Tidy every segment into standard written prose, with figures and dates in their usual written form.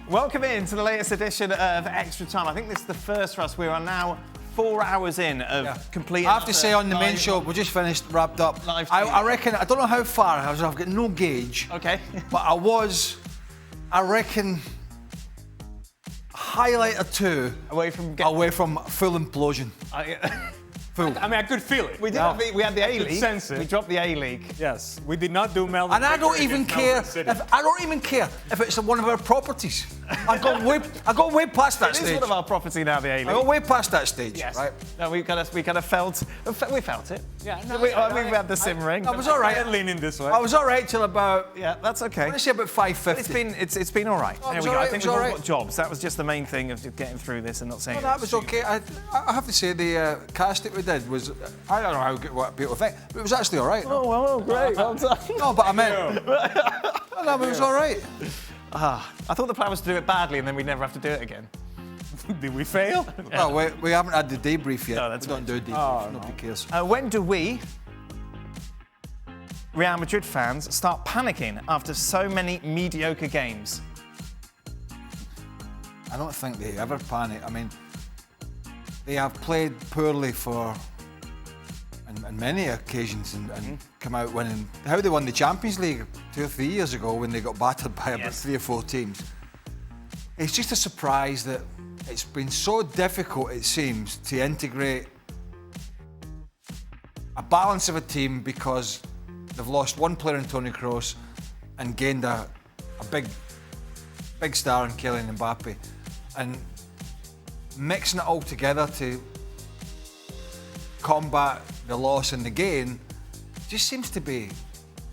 Welcome in to the latest edition of Extra Time. I think this is the first for us. We are now 4 hours in of complete. I have to say, on the main show, we just finished, wrapped up. I reckon, I don't know how far I was, I've got no gauge. Okay. But I reckon, a highlight or two away from full implosion. Full. I mean, I could feel it. We had the A-League. Sense it. We dropped the A-League. Yes, we did not do Melbourne. And I don't even care if it's one of our properties. I got way past that stage. It is one of our property now, the A-League. I got way past that stage. Yes. Right? No, we kind of felt it. Yeah, no, we had the simmering. I was all right. Leaning this way. I was all right till about. Yeah, that's okay. Let's say about 5:50. It's been all right. There we go. Right, I think we've all got jobs. That was just the main thing of getting through this and not saying. No, that was okay. I have to say the cast that we did was. I don't know what people think, but it was actually all right. Oh, well, great. Well done. No, but I meant. No, but it was all right. I thought the plan was to do it badly and then we'd never have to do it again. Did we fail? No, we haven't had the debrief yet. No, that's we don't do a debrief. Oh, Nobody cares. When do we, Real Madrid fans, start panicking after so many mediocre games? I don't think they ever panic. I mean, they have played poorly on many occasions and come out winning. How they won the Champions League 2 or 3 years ago when they got battered by about 3 or 4 teams. It's just a surprise that it's been so difficult, it seems, to integrate a balance of a team because they've lost one player in Toni Kroos and gained a big star in Kylian Mbappe. And mixing it all together to combat the loss and the gain just seems to be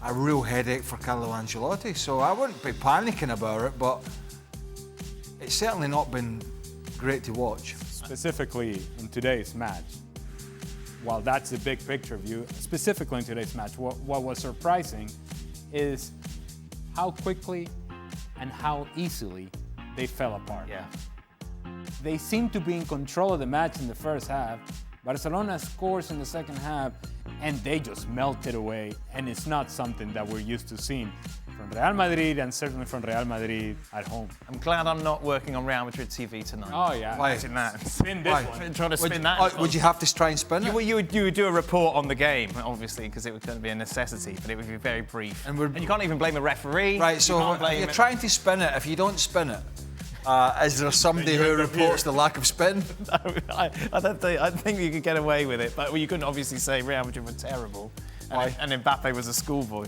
a real headache for Carlo Ancelotti. So I wouldn't be panicking about it, but it's certainly not been great to watch. Specifically in today's match, while that's the big picture view, specifically in today's match, what was surprising is how quickly and how easily they fell apart. Yeah. They seemed to be in control of the match in the first half. Barcelona scores in the second half, and they just melted away. And it's not something that we're used to seeing from Real Madrid, and certainly from Real Madrid at home. I'm glad I'm not working on Real Madrid TV tonight. Oh, yeah. Why? Imagine that. Spin this one. Trying to spin that. Would you have to try and spin it? You would do a report on the game, obviously, because it would be a necessity, but it would be very brief. And you can't even blame the referee. Right, so you're trying to spin it. If you don't spin it, is there somebody who reports the lack of spin? No, I think you could get away with it, but you couldn't obviously say Real Madrid were terrible. And Mbappe was a schoolboy.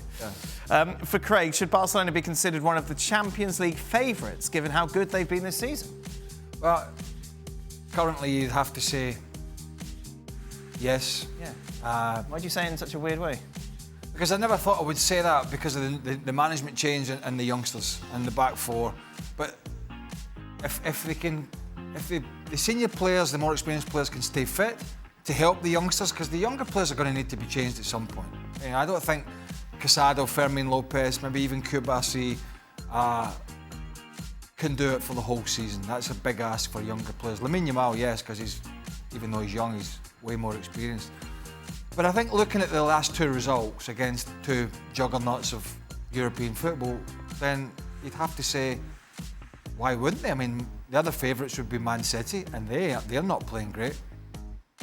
Yeah. For Craig, should Barcelona be considered one of the Champions League favourites, given how good they've been this season? Well, currently you'd have to say yes. Yeah. Why'd you say it in such a weird way? Because I never thought I would say that because of the management change and the youngsters and the back four. But if the senior players, the more experienced players can stay fit to help the youngsters, because the younger players are going to need to be changed at some point. I don't think Casado, Fermin Lopez, maybe even Kubasi can do it for the whole season. That's a big ask for younger players. Lamine Yamal, yes, because even though he's young, he's way more experienced. But I think looking at the last 2 results against 2 juggernauts of European football, then you'd have to say, why wouldn't they? I mean, the other favourites would be Man City, and they're not playing great.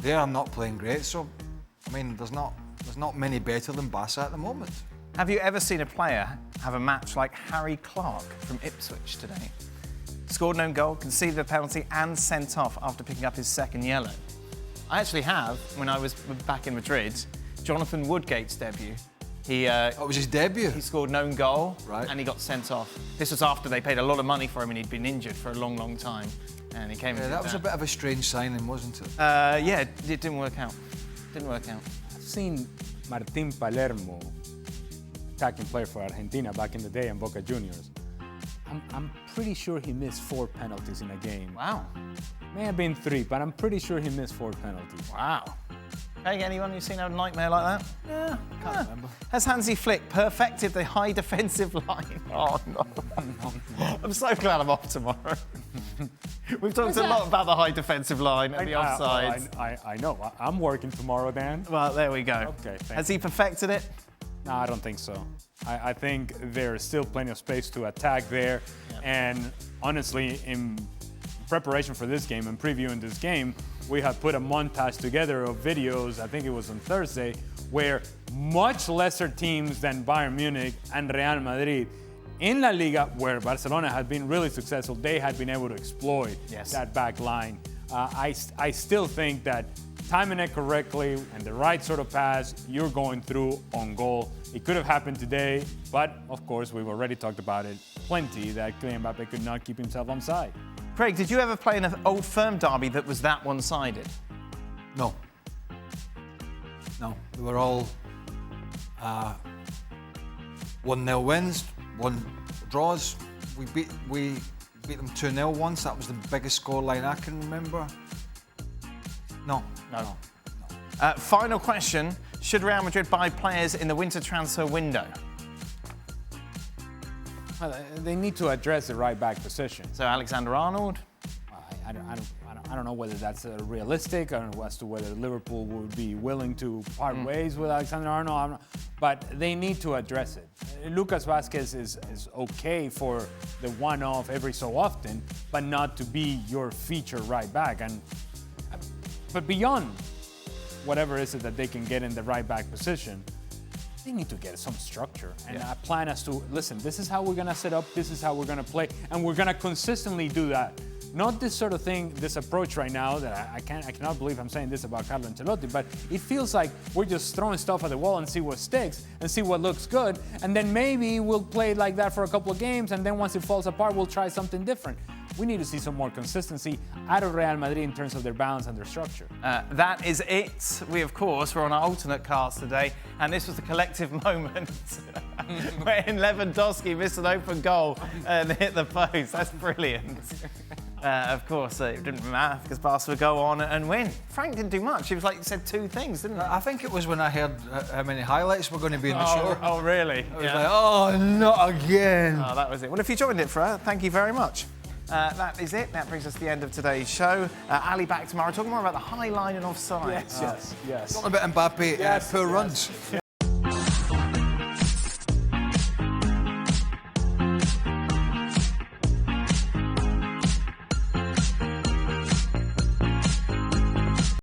They are not playing great, so I mean, there's not many better than Barca at the moment. Have you ever seen a player have a match like Harry Clarke from Ipswich today? Scored an own goal, conceded a penalty, and sent off after picking up his second yellow. I actually have, when I was back in Madrid, Jonathan Woodgate's debut. It was his debut? He scored an own goal, right, and he got sent off. This was after they paid a lot of money for him and he'd been injured for a long, long time. And he came in. That was a bit of a strange signing, wasn't it? Yeah, it didn't work out. I've seen Martín Palermo, attacking player for Argentina back in the day in Boca Juniors. I'm pretty sure he missed 4 penalties in a game. Wow. May have been 3, but I'm pretty sure he missed 4 penalties. Wow. Craig, anyone you've seen have a nightmare like that? Yeah, can't remember. Has Hansi Flick perfected the high defensive line? Oh, no. I'm so glad I'm off tomorrow. We've talked a lot about the high defensive line and the offsides. I know. I'm working tomorrow, Dan. Well, there we go. Okay, Has he perfected it? No, I don't think so. I think there's still plenty of space to attack there. Yep. And honestly, in preparation for this game and previewing this game, we had put a montage together of videos, I think it was on Thursday, where much lesser teams than Bayern Munich and Real Madrid in La Liga, where Barcelona had been really successful, they had been able to exploit that back line. I still think that timing it correctly and the right sort of pass, you're going through on goal. It could have happened today, but of course, we've already talked about it plenty that Kylian Mbappe could not keep himself onside. Craig, did you ever play in an Old Firm derby that was that one-sided? No. No. They were all 1-0 wins, 1 draws. We beat them 2-0 once. That was the biggest scoreline I can remember. No. Final question. Should Real Madrid buy players in the winter transfer window? Well, they need to address the right back position. So Alexander-Arnold? I don't know whether that's realistic. I don't know as to whether Liverpool would be willing to part ways with Alexander-Arnold. But they need to address it. Lucas Vázquez is okay for the one-off every so often, but not to be your feature right back. But beyond whatever is it that they can get in the right back position, they need to get some structure and a plan as to, listen, this is how we're going to set up, this is how we're going to play, and we're going to consistently do that. Not this sort of thing, this approach right now that I cannot believe I'm saying this about Carlo Ancelotti, but it feels like we're just throwing stuff at the wall and see what sticks and see what looks good, and then maybe we'll play like that for a couple of games, and then once it falls apart, we'll try something different. We need to see some more consistency out of Real Madrid in terms of their balance and their structure. That is it. We, of course, were on our alternate cast today, and this was the collective moment where Lewandowski missed an open goal and hit the post. That's brilliant. Of course, it didn't matter because Barca would go on and win. Frank didn't do much. He was like, you said 2 things, didn't he? I think it was when I heard how many highlights were going to be in the show. Oh, really? I was like, oh, not again. Oh, that was it. Well, if you joined it for her, thank you very much. That is it. That brings us to the end of today's show. Ali back tomorrow, talking more about the high line and offside. Yes. Talking about Mbappe, poor runs.